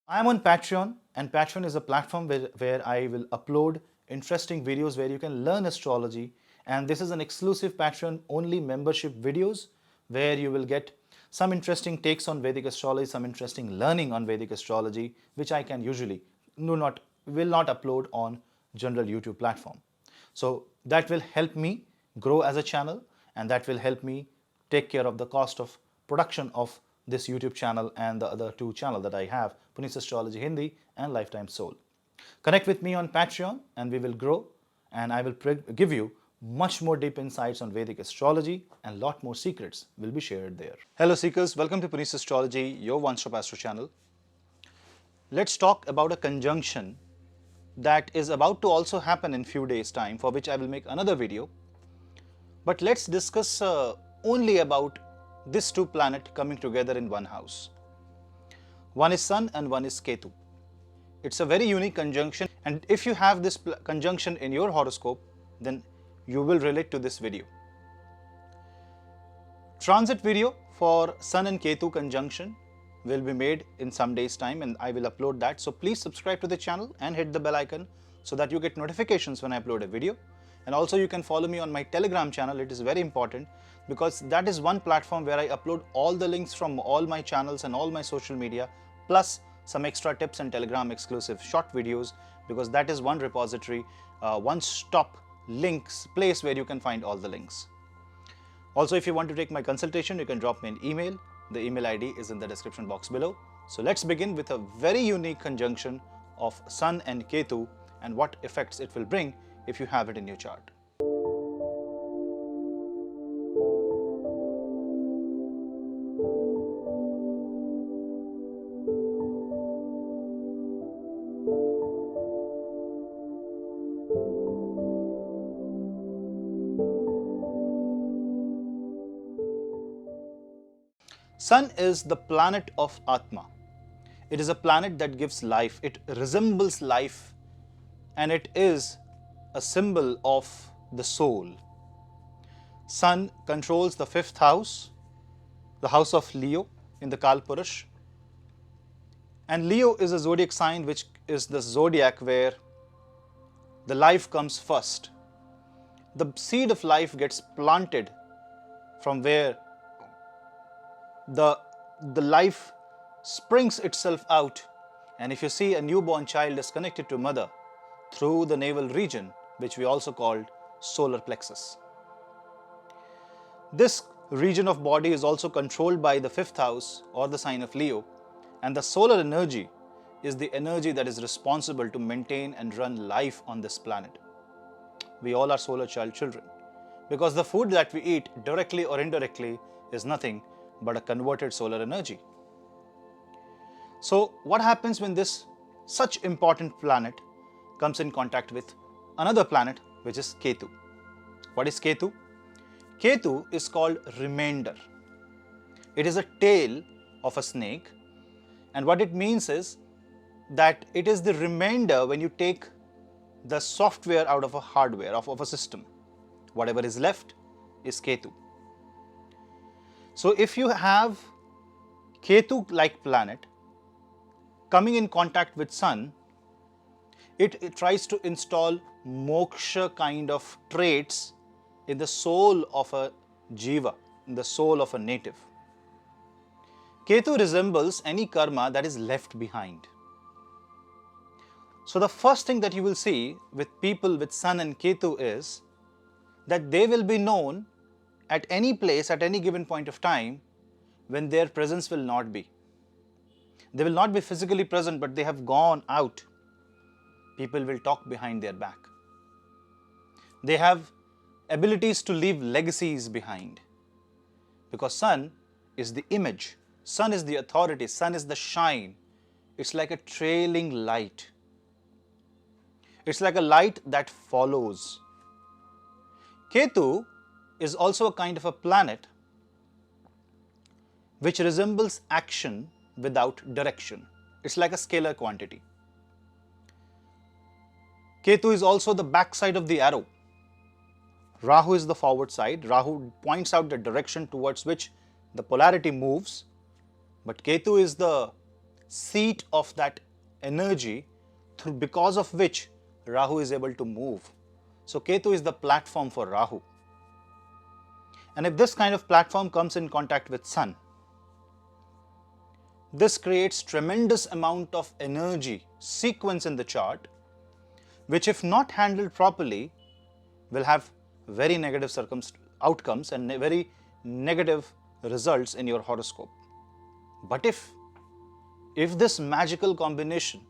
I am on Patreon, and Patreon is a platform where I will upload interesting videos where you can learn astrology. And this is an exclusive Patreon only membership videos where you will get some interesting takes on Vedic astrology, some interesting learning on Vedic astrology, which I can usually will not upload on general YouTube platform. So that will help me grow as a channel, and that will help me take care of the cost of production of this YouTube channel and the other two channels that I have, Puneet's Astrology Hindi and Lifetime Soul. Connect with me on Patreon and we will grow, and I will give you much more deep insights on Vedic astrology, and lot more secrets will be shared there. Hello seekers, welcome to Puneet's Astrology, your one-stop astro channel. Let's talk about a conjunction that is about to also happen in few days time, for which I will make another video. But let's discuss only about these two planets coming together in one house. One is Sun and one is Ketu. It's a very unique conjunction, and if you have this conjunction in your horoscope, then you will relate to this video. Transit video for Sun and Ketu conjunction will be made in some days time, and I will upload that. So please subscribe to the channel and hit the bell icon so that you get notifications when I upload a video. And also you can follow me on my Telegram channel. It is very important because that is one platform where I upload all the links from all my channels and all my social media, plus some extra tips and Telegram exclusive short videos, because that is one repository, one stop links place where you can find all the links. Also, if you want to take my consultation, you can drop me an email. The email ID is in the description box below. So let's begin with a very unique conjunction of Sun and Ketu and what effects it will bring if you have it in your chart. Sun is the planet of Atma. It is a planet that gives life. It resembles life, and it is a symbol of the soul. Sun controls the 5th house, the house of Leo in the Kalpurush. And Leo is a zodiac sign which is the zodiac where the life comes first. The seed of life gets planted from where the life springs itself out. And if you see, a newborn child is connected to mother through the navel region, which we also called solar plexus. This region of body is also controlled by the 5th house or the sign of Leo, and the solar energy is the energy that is responsible to maintain and run life on this planet. We all are solar child children, because the food that we eat directly or indirectly is nothing but a converted solar energy. So what happens when this such important planet comes in contact with another planet, which is Ketu? What is Ketu? Ketu is called remainder. It is a tail of a snake, and what it means is that it is the remainder when you take the software out of a hardware, of a system. Whatever is left is Ketu. So if you have Ketu-like planet coming in contact with Sun, it tries to install moksha kind of traits in the soul of a jiva, in the soul of a native. Ketu resembles any karma that is left behind. So the first thing that you will see with people with Sun and Ketu is that they will be known at any place, at any given point of time, when their presence will not be. They will not be physically present, but they have gone out. People will talk behind their back. They have abilities to leave legacies behind, because Sun is the image, Sun is the authority, Sun is the shine. It's like a trailing light. It's like a light that follows. Ketu is also a kind of a planet which resembles action without direction. It's like a scalar quantity. Ketu is also the backside of the arrow. Rahu is the forward side. Rahu points out the direction towards which the polarity moves, but Ketu is the seat of that energy because of which Rahu is able to move. So Ketu is the platform for Rahu. And if this kind of platform comes in contact with Sun, this creates tremendous amount of energy sequence in the chart, which if not handled properly will have very negative outcomes and very negative results in your horoscope. But if this magical combination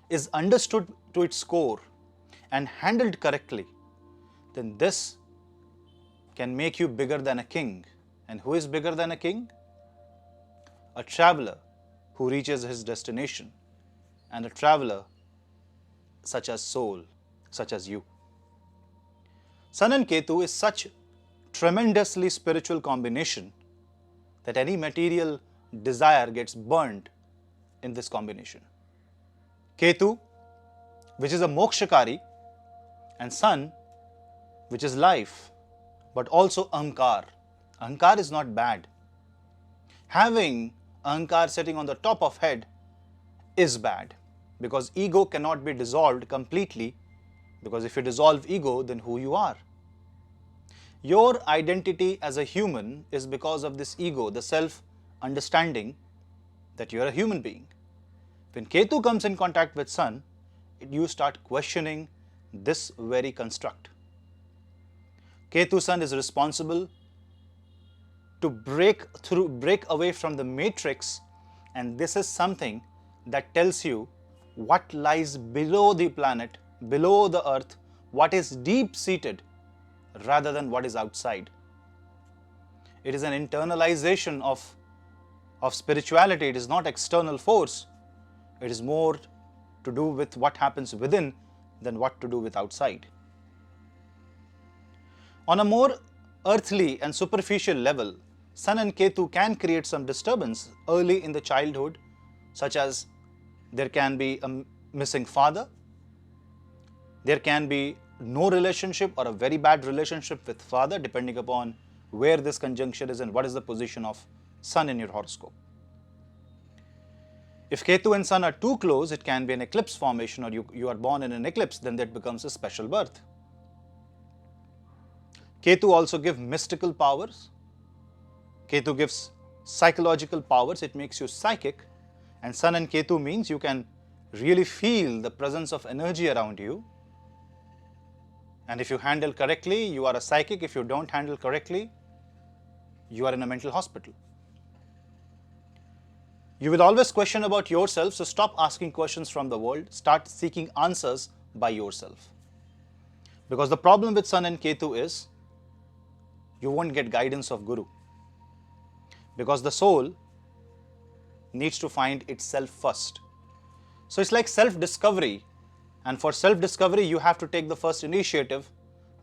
is understood to its core and handled correctly, then this can make you bigger than a king. And who is bigger than a king? A traveler who reaches his destination, and a traveler such as soul, such as you. Sun and Ketu is such tremendously spiritual combination that any material desire gets burned in this combination. Ketu, which is a mokshakari, and Sun, which is life, but also ahankar. Ahankar is not bad. Having ahankar sitting on the top of head is bad, because ego cannot be dissolved completely, because if you dissolve ego, then who you are? Your identity as a human is because of this ego, the self-understanding that you are a human being. When Ketu comes in contact with Sun, you start questioning this very construct. Ketu Sun is responsible to break away from the matrix, and this is something that tells you what lies below the planet, below the earth, what is deep-seated rather than what is outside. It is an internalization of spirituality. It is not external force. It is more to do with what happens within than what to do with outside. On a more earthly and superficial level, Sun and Ketu can create some disturbance early in the childhood, such as there can be a missing father, there can be no relationship or a very bad relationship with father, depending upon where this conjunction is and what is the position of Sun in your horoscope. If Ketu and Sun are too close, it can be an eclipse formation, or you are born in an eclipse, then that becomes a special birth. Ketu also gives mystical powers. Ketu gives psychological powers. It makes you psychic. And Sun and Ketu means you can really feel the presence of energy around you. And if you handle correctly, you are a psychic. If you don't handle correctly, you are in a mental hospital. You will always question about yourself, so stop asking questions from the world. Start seeking answers by yourself. Because the problem with Sun and Ketu is you won't get guidance of Guru. Because the soul needs to find itself first. So it's like self-discovery. And for self-discovery, you have to take the first initiative.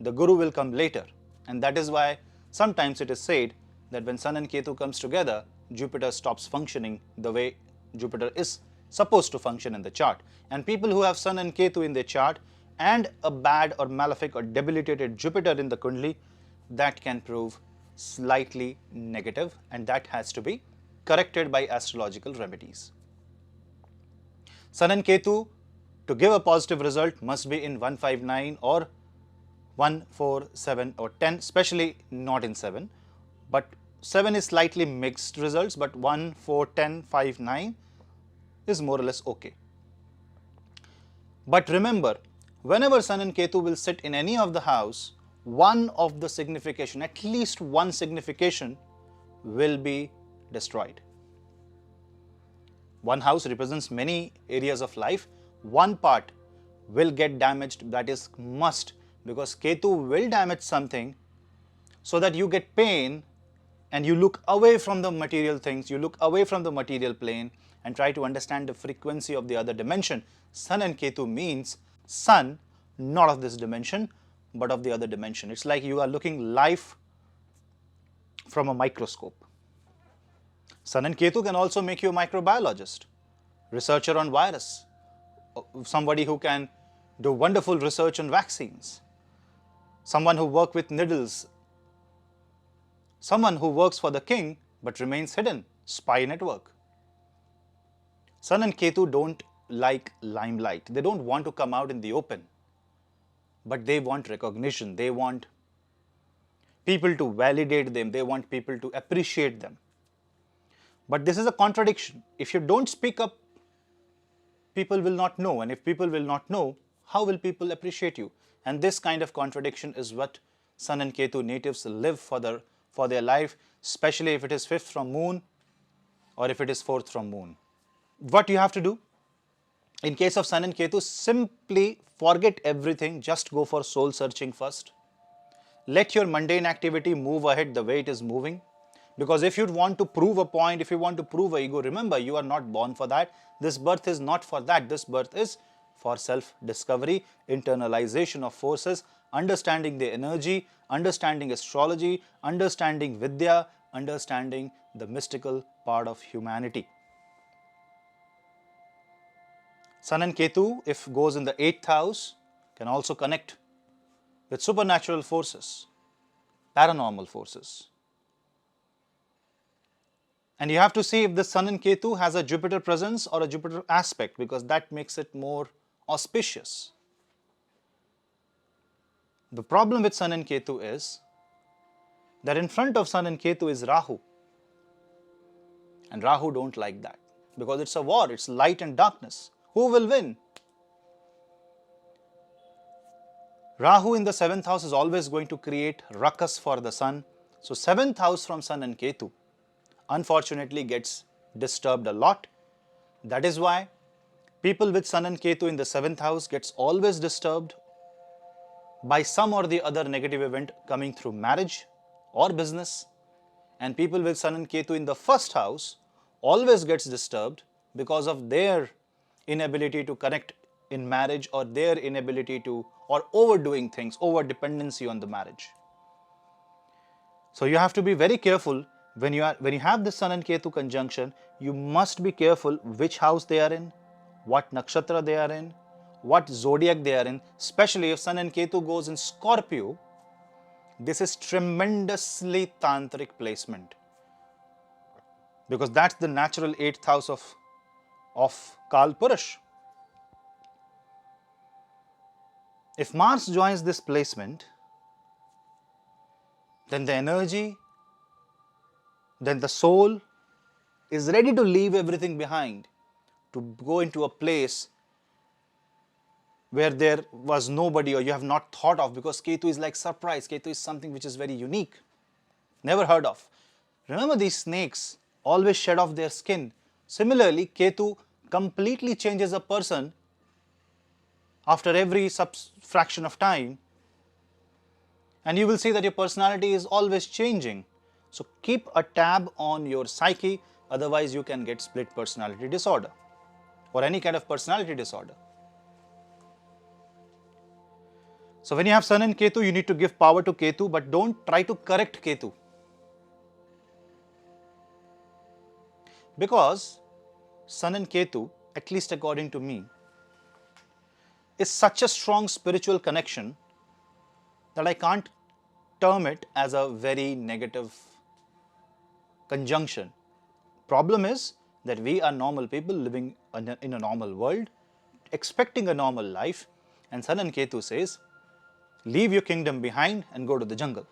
The Guru will come later. And that is why sometimes it is said that when Sun and Ketu comes together, Jupiter stops functioning the way Jupiter is supposed to function in the chart. And people who have Sun and Ketu in their chart and a bad or malefic or debilitated Jupiter in the Kundli, that can prove slightly negative, and that has to be corrected by astrological remedies. Sun and Ketu, to give a positive result, must be in 159 or 1, 4, 7 or 10, especially not in 7. But 7 is slightly mixed results, but 1, 4, 10, 5, 9 is more or less okay. But remember, whenever Sun and Ketu will sit in any of the house, one of the signification, at least one signification, will be destroyed. One house represents many areas of life. One part will get damaged, that is must, because Ketu will damage something so that you get pain and you look away from the material things, you look away from the material plane and try to understand the frequency of the other dimension. Sun and Ketu means Sun, not of this dimension, but of the other dimension. It's like you are looking life from a microscope. Sun and Ketu can also make you a microbiologist, researcher on virus, somebody who can do wonderful research on vaccines, someone who works with needles, someone who works for the king but remains hidden, spy network. Sun and Ketu don't like limelight. They don't want to come out in the open. But they want recognition. They want people to validate them. They want people to appreciate them. But this is a contradiction. If you don't speak up, people will not know. And if people will not know, how will people appreciate you? And this kind of contradiction is what Sun and Ketu natives live for their life, especially if it is 5th from moon or if it is 4th from moon. What you have to do? In case of Sun and Ketu, simply forget everything, just go for soul searching first. Let your mundane activity move ahead the way it is moving. Because if you want to prove a point, if you want to prove an ego, remember, you are not born for that. This birth is not for that. This birth is for self-discovery, internalization of forces, understanding the energy, understanding astrology, understanding Vidya, understanding the mystical part of humanity. Sun and Ketu, if goes in the 8th house, can also connect with supernatural forces, paranormal forces. And you have to see if the Sun and Ketu has a Jupiter presence or a Jupiter aspect, because that makes it more auspicious. The problem with Sun and Ketu is that in front of Sun and Ketu is Rahu. And Rahu don't like that, because it's a war, it's light and darkness. Who will win? Rahu in the 7th house is always going to create ruckus for the Sun. So 7th house from Sun and Ketu unfortunately gets disturbed a lot. That is why people with Sun and Ketu in the 7th house gets always disturbed by some or the other negative event coming through marriage or business. And people with Sun and Ketu in the 1st house always gets disturbed because of their inability to connect in marriage, or their inability to, or overdoing things, over dependency on the marriage. So you have to be very careful when you have the Sun and Ketu conjunction. You must be careful which house they are in, what nakshatra they are in, what zodiac they are in. Especially if Sun and Ketu goes in Scorpio, this is tremendously tantric placement, because that's the natural 8th house of Kal Purush. If Mars joins this placement, then the energy, then the soul is ready to leave everything behind, to go into a place where there was nobody or you have not thought of, because Ketu is like surprise. Ketu is something which is very unique, never heard of. Remember, these snakes always shed off their skin. Similarly, Ketu completely changes a person after every fraction of time, and you will see that your personality is always changing. So keep a tab on your psyche, otherwise you can get split personality disorder or any kind of personality disorder. So when you have Sun and Ketu, you need to give power to Ketu, but don't try to correct Ketu. Because Sun and Ketu, at least according to me, is such a strong spiritual connection that I can't term it as a very negative conjunction. Problem is that we are normal people living in a normal world, expecting a normal life, and Sun and Ketu says, leave your kingdom behind and go to the jungle.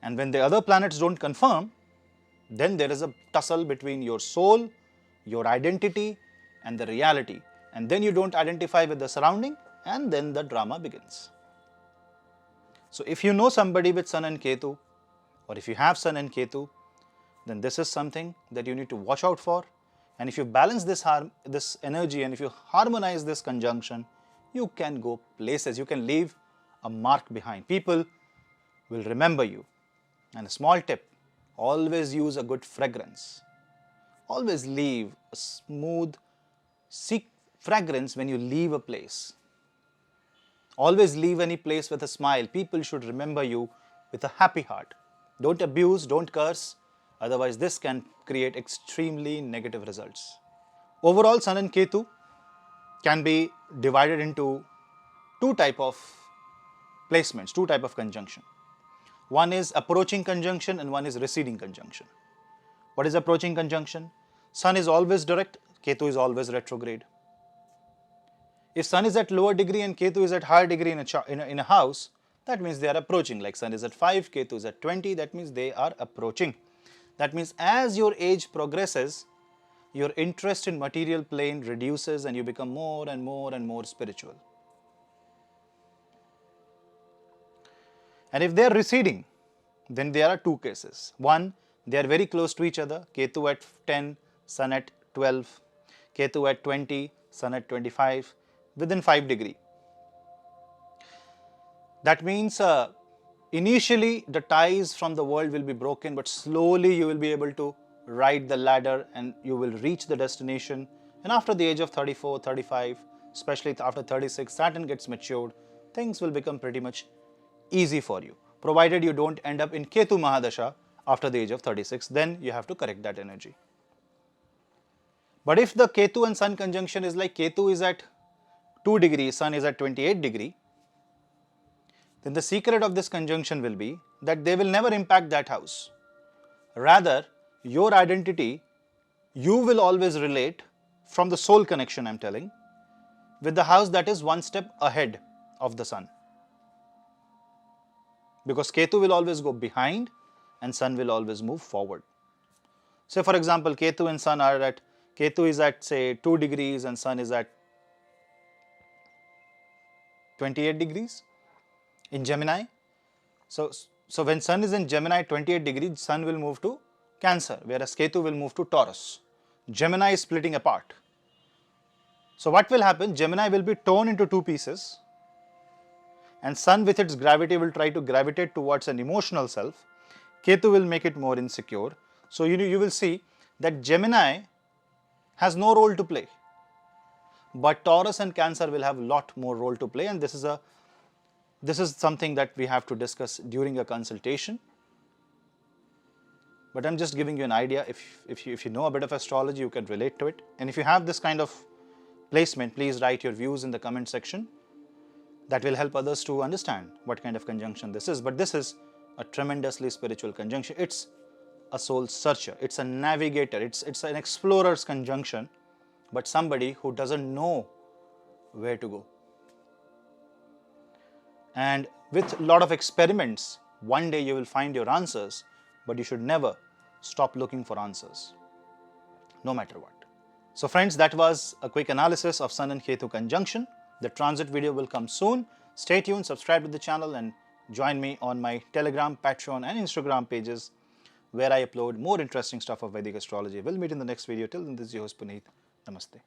And when the other planets don't confirm, then there is a tussle between your soul, your identity, and the reality. And then you don't identify with the surrounding, and then the drama begins. So if you know somebody with Sun and Ketu, or if you have Sun and Ketu, then this is something that you need to watch out for. And if you balance this energy, and if you harmonize this conjunction, you can go places, you can leave a mark behind. People will remember you. And a small tip, always use a good fragrance. Always leave a smooth, fragrance when you leave a place. Always leave any place with a smile. People should remember you with a happy heart. Don't abuse, don't curse, otherwise this can create extremely negative results. Overall, Sun and Ketu can be divided into two type of placements, two type of conjunction. One is approaching conjunction and one is receding conjunction. What is approaching conjunction? Sun is always direct, Ketu is always retrograde. If Sun is at lower degree and Ketu is at higher degree in a house, that means they are approaching. Like Sun is at 5, Ketu is at 20, that means they are approaching. That means as your age progresses, your interest in material plane reduces and you become more and more and more spiritual. And if they are receding, then there are two cases. One, they are very close to each other, Ketu at 10, Sun at 12, Ketu at 20, Sun at 25, within 5 degree. That means initially the ties from the world will be broken, but slowly you will be able to ride the ladder and you will reach the destination. And after the age of 34, 35, especially after 36, Saturn gets matured, things will become pretty much easy for you, provided you don't end up in Ketu Mahadasha after the age of 36, then you have to correct that energy. But if the Ketu and Sun conjunction is like Ketu is at 2 degrees, Sun is at 28 degree, then the secret of this conjunction will be that they will never impact that house. Rather, your identity, you will always relate from the soul connection, I'm telling, with the house that is one step ahead of the Sun. Because Ketu will always go behind and Sun will always move forward. Say for example, Ketu and Sun are at, Ketu is at say 2 degrees and Sun is at 28 degrees in Gemini. So when Sun is in Gemini 28 degrees, Sun will move to Cancer, whereas Ketu will move to Taurus. Gemini is splitting apart. So what will happen? Gemini will be torn into two pieces, and Sun with its gravity will try to gravitate towards an emotional self. Ketu will make it more insecure. So you will see that Gemini has no role to play, but Taurus and Cancer will have a lot more role to play, and this is something that we have to discuss during a consultation. But I'm just giving you an idea. If you know a bit of astrology, you can relate to it. And if you have this kind of placement, please write your views in the comment section. That will help others to understand what kind of conjunction this is. But this is a tremendously spiritual conjunction. It's a soul searcher. It's a navigator. It's an explorer's conjunction, but somebody who doesn't know where to go. And with a lot of experiments, one day you will find your answers, but you should never stop looking for answers, no matter what. So friends, that was a quick analysis of Sun and Ketu conjunction. The transit video will come soon. Stay tuned, subscribe to the channel and join me on my Telegram, Patreon and Instagram pages where I upload more interesting stuff of Vedic astrology. We'll meet in the next video. Till then, this is your host Puneet. Namaste.